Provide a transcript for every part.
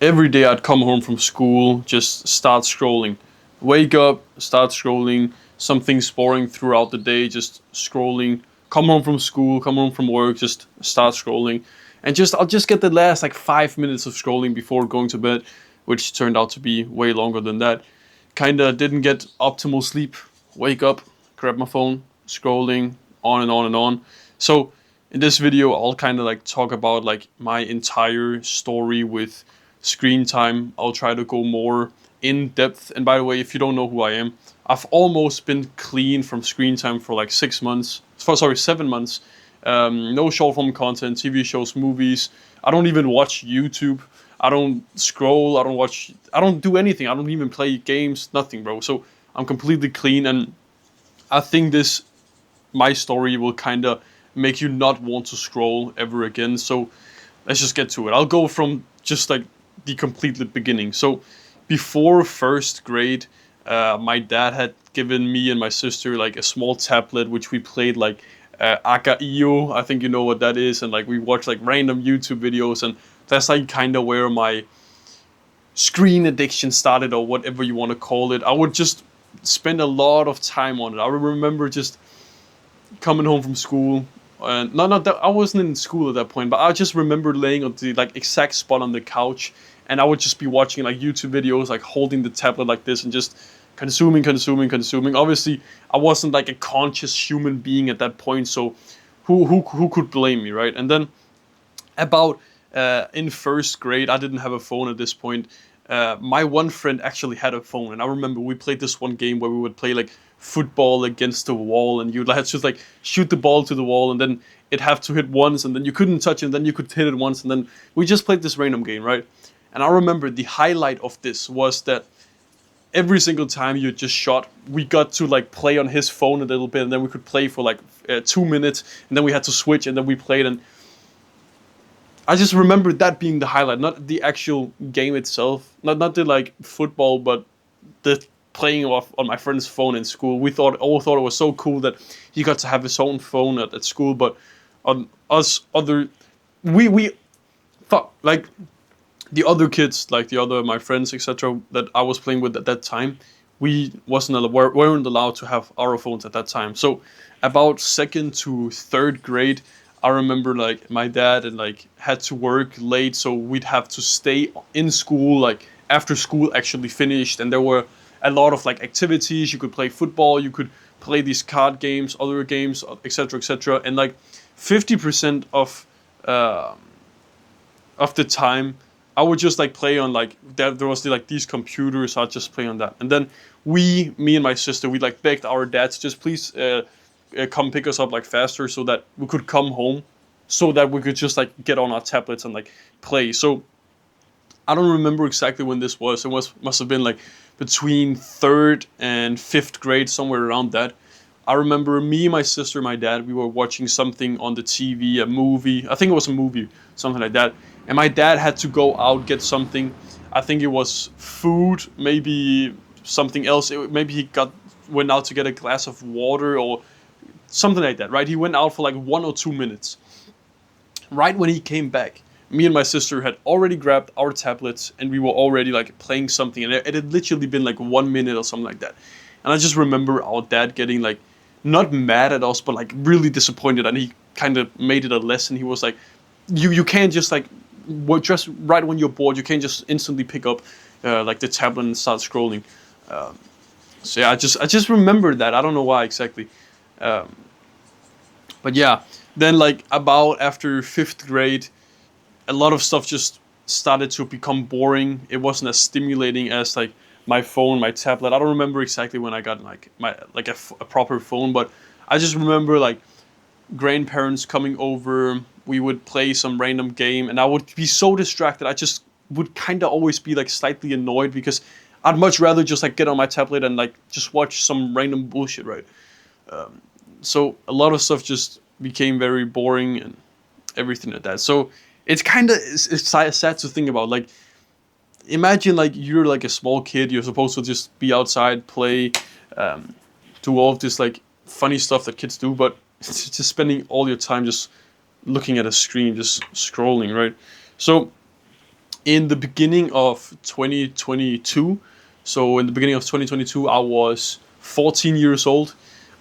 every day I'd come home from school, just start scrolling. Wake up, start scrolling. Something's boring throughout the day, just scrolling. Come home from school, come home from work, just start scrolling. And just I'll just get the last like 5 minutes of scrolling before going to bed, which turned out to be way longer than that. Kinda didn't get optimal sleep. Wake up, grab my phone, scrolling, on and on and on. So in this video, I'll kind of like talk about like my entire story with screen time. I'll try to go more in depth. And by the way, if you don't know who I am, I've almost been clean from screen time for like 6 months. Sorry, 7 months. No short form content, TV shows, movies. I don't even watch YouTube. I don't scroll. I don't watch. I don't do anything. I don't even play games. Nothing, bro. So I'm completely clean, and I think this my story will kind of make you not want to scroll ever again. So let's just get to it. I'll go from just like the completely beginning. So before first grade, my dad had given me and my sister like a small tablet which we played like Aka-io. I think you know what that is, and like we watched like random YouTube videos, and that's like kind of where my screen addiction started, or whatever you want to call it. I would just spend a lot of time on it. I remember just coming home from school, and not that I wasn't in school at that point, but I just remember laying on the like exact spot on the couch, and I would just be watching like YouTube videos, like holding the tablet like this and just consuming. Obviously, I wasn't like a conscious human being at that point, so who could blame me, right? And then about in first grade, I didn't have a phone at this point. My one friend actually had a phone, and I remember we played this one game where we would play like football against the wall, and you'd have to just like shoot the ball to the wall, and then it have to hit once, and then you couldn't touch it, and then you could hit it once, and then we just played this random game, right? And I remember the highlight of this was that every single time you just shot, we got to like play on his phone a little bit, and then we could play for like 2 minutes, and then we had to switch, and then we played. And I just remember that being the highlight, not the actual game itself, not the like football, but the playing off on my friend's phone in school. We all thought it was so cool that he got to have his own phone at school, but on us other, we thought like the other kids, like the other my friends, etc., that I was playing with at that time, we weren't allowed to have our phones at that time. So about second to third grade, I remember like my dad and like had to work late, so we'd have to stay in school like after school actually finished, and there were a lot of like activities. You could play football, you could play these card games, other games, etc., etc., and like 50% of the time I would just like play on like there was like these computers. So I'd just play on that, and then me and my sister, we like begged our dads just please come pick us up like faster so that we could come home, so that we could just like get on our tablets and like play. So I don't remember exactly when this was. It must have been like between third and fifth grade, somewhere around that. I remember me, my sister, my dad. We were watching something on the TV, a movie. I think it was a movie, something like that. And my dad had to go out get something. I think it was food, maybe something else. Maybe he went out to get a glass of water or something like that. Right? He went out for like 1 or 2 minutes. Right when he came back, me and my sister had already grabbed our tablets, and we were already like playing something, and it had literally been like 1 minute or something like that. And I just remember our dad getting like not mad at us, but like really disappointed, and he kind of made it a lesson. He was like, you can't just like just right when you're bored, you can't just instantly pick up like the tablet and start scrolling. So yeah, I just remember that. I don't know why exactly. Um, but yeah, then like about after fifth grade, a lot of stuff just started to become boring. It wasn't as stimulating as like my phone, my tablet. I don't remember exactly when I got like my like a proper phone, but I just remember like grandparents coming over. We would play some random game, and I would be so distracted. I just would kind of always be like slightly annoyed because I'd much rather just like get on my tablet and like just watch some random bullshit, right? So a lot of stuff just became very boring and everything like that. So it's kind of it's sad to think about. Like imagine like you're like a small kid. You're supposed to just be outside, play, um, do all of this like funny stuff that kids do, but it's just spending all your time just looking at a screen, just scrolling, right? So in the beginning of 2022. So in the beginning of 2022, I was 14 years old.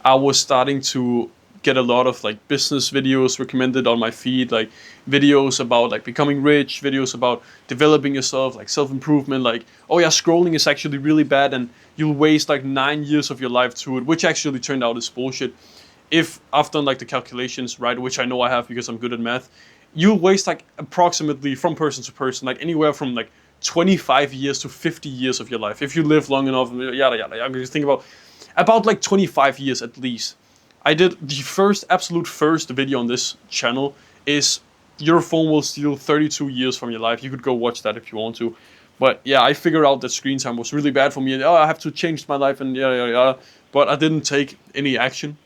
I was starting to get a lot of like business videos recommended on my feed, like videos about like becoming rich, videos about developing yourself, like self-improvement, like, oh yeah, scrolling is actually really bad and you'll waste like 9 years of your life to it, which actually turned out is bullshit. If I've done like the calculations right, which I know I have because I'm good at math, you waste like approximately, from person to person, like anywhere from like 25 years to 50 years of your life if you live long enough. Yada yada. I'm just think about like 25 years at least. I did the absolute first video on this channel is your phone will steal 32 years from your life. You could go watch that if you want to. But yeah, I figured out that screen time was really bad for me. And, oh, I have to change my life and yeah. But I didn't take any action.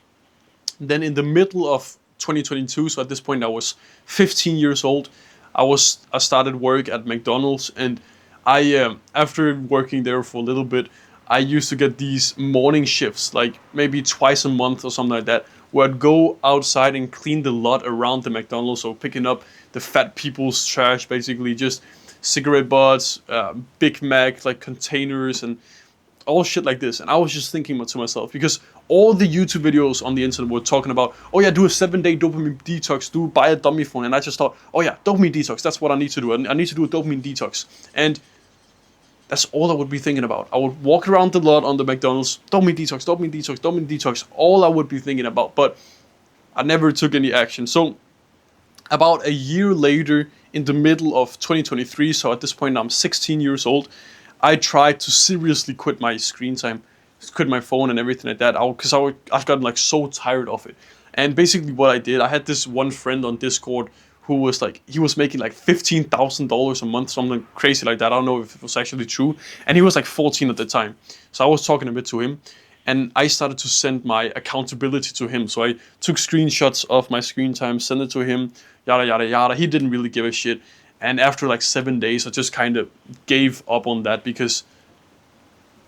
Then in the middle of 2022, so at this point I was 15 years old, I started work at McDonald's, and I after working there for a little bit, I used to get these morning shifts, like maybe twice a month or something like that, where I'd go outside and clean the lot around the McDonald's, so picking up the fat people's trash, basically just cigarette butts, Big Mac like containers, and all shit like this. And I was just thinking to myself, because all the YouTube videos on the internet were talking about, oh yeah, do a 7-day dopamine detox, buy a dummy phone. And I just thought, oh yeah, dopamine detox, that's what I need to do. I need to do a dopamine detox. And that's all I would be thinking about. I would walk around the lot on the McDonald's, dopamine detox, dopamine detox, dopamine detox, all I would be thinking about. But I never took any action. So about a year later, in the middle of 2023, so at this point I'm 16 years old, I tried to seriously quit my screen time, quit my phone and everything like that, because I've gotten like so tired of it. And basically what I did, I had this one friend on Discord who was like, he was making like $15,000 a month, something crazy like that. I don't know if it was actually true. And he was like 14 at the time. So I was talking a bit to him, and I started to send my accountability to him. So I took screenshots of my screen time, sent it to him, yada, yada, yada. He didn't really give a shit. And after like 7 days, I just kind of gave up on that because,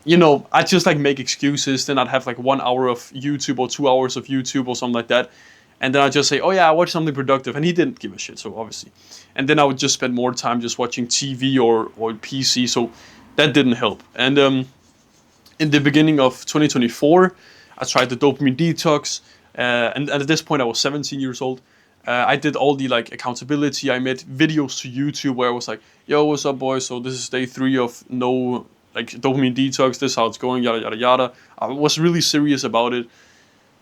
you know, I just like make excuses. Then I'd have like 1 hour of YouTube or 2 hours of YouTube or something like that. And then I'd just say, oh yeah, I watched something productive. And he didn't give a shit, so obviously. And then I would just spend more time just watching TV or PC. So that didn't help. And in the beginning of 2024, I tried the dopamine detox. And at this point, I was 17 years old. I did all the like accountability. I made videos to YouTube where I was like, yo, what's up, boys? So this is day 3 of no like dopamine detox. This is how it's going, yada, yada, yada. I was really serious about it.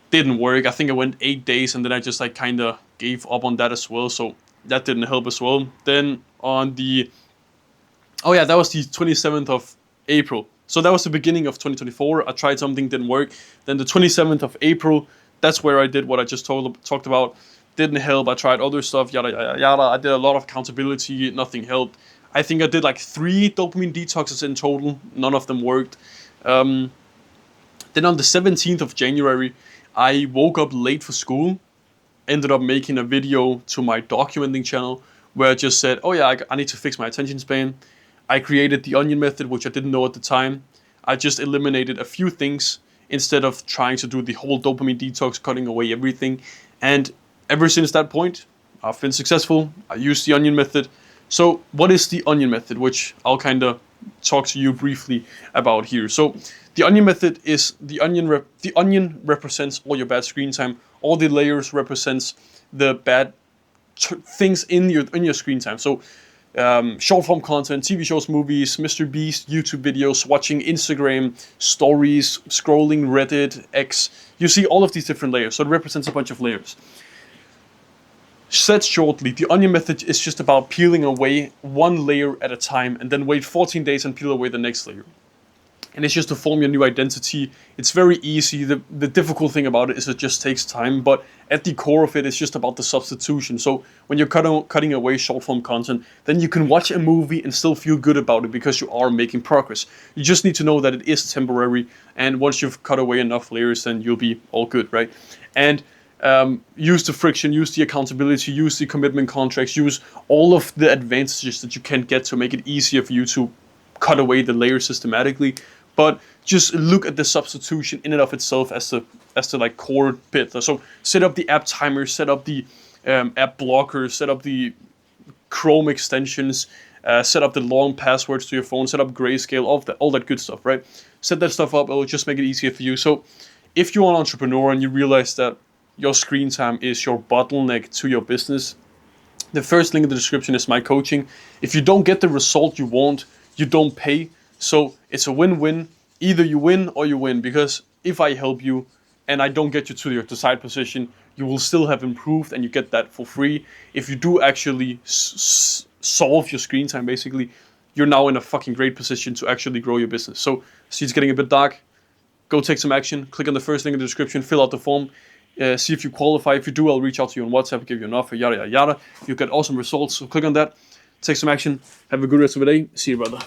Didn't work. I think I went 8 days and then I just like kind of gave up on that as well. So that didn't help as well. Then on the, oh yeah, that was the 27th of April. So that was the beginning of 2024. I tried something, didn't work. Then the 27th of April, that's where I did what I just talked about. Didn't help. I tried other stuff, yada, yada, yada. I did a lot of accountability. Nothing helped. I think I did like 3 dopamine detoxes in total. None of them worked. Then on the 17th of January, I woke up late for school. Ended up making a video to my documenting channel where I just said, oh yeah, I need to fix my attention span. I created the onion method, which I didn't know at the time. I just eliminated a few things instead of trying to do the whole dopamine detox, cutting away everything. And ever since that point, I've been successful. I used the onion method. So what is the onion method, which I'll kind of talk to you briefly about here. So the onion method is the onion represents all your bad screen time. All the layers represents the bad things in your screen time. So short form content, TV shows, movies, Mr. Beast, YouTube videos, watching Instagram stories, scrolling Reddit, X. You see all of these different layers. So it represents a bunch of layers. Said shortly, the onion method is just about peeling away one layer at a time and then wait 14 days and peel away the next layer. And it's just to form your new identity. It's very easy. The difficult thing about it is it just takes time, but at the core of it, it's just about the substitution. So when you're cutting away short form content, then you can watch a movie and still feel good about it because you are making progress. You just need to know that it is temporary, and once you've cut away enough layers, then you'll be all good, right? And use the friction, use the accountability, use the commitment contracts, use all of the advantages that you can get to make it easier for you to cut away the layers systematically. But just look at the substitution in and of itself as the like core bit. So set up the app timer, set up the app blockers, set up the Chrome extensions, set up the long passwords to your phone, set up Grayscale, all that good stuff, right? Set that stuff up. It will just make it easier for you. So if you're an entrepreneur and you realize that your screen time is your bottleneck to your business, the first link in the description is my coaching. If you don't get the result you want, you don't pay. So it's a win-win. Either you win or you win, because if I help you and I don't get you to your desired position, you will still have improved and you get that for free. If you do actually solve your screen time, basically, you're now in a fucking great position to actually grow your business. So, see, it's getting a bit dark. Go take some action. Click on the first link in the description. Fill out the form. See if you qualify. If you do, I'll reach out to you on WhatsApp, give you an offer, yada, yada, yada. You get awesome results. So click on that. Take some action. Have a good rest of the day. See you, brother.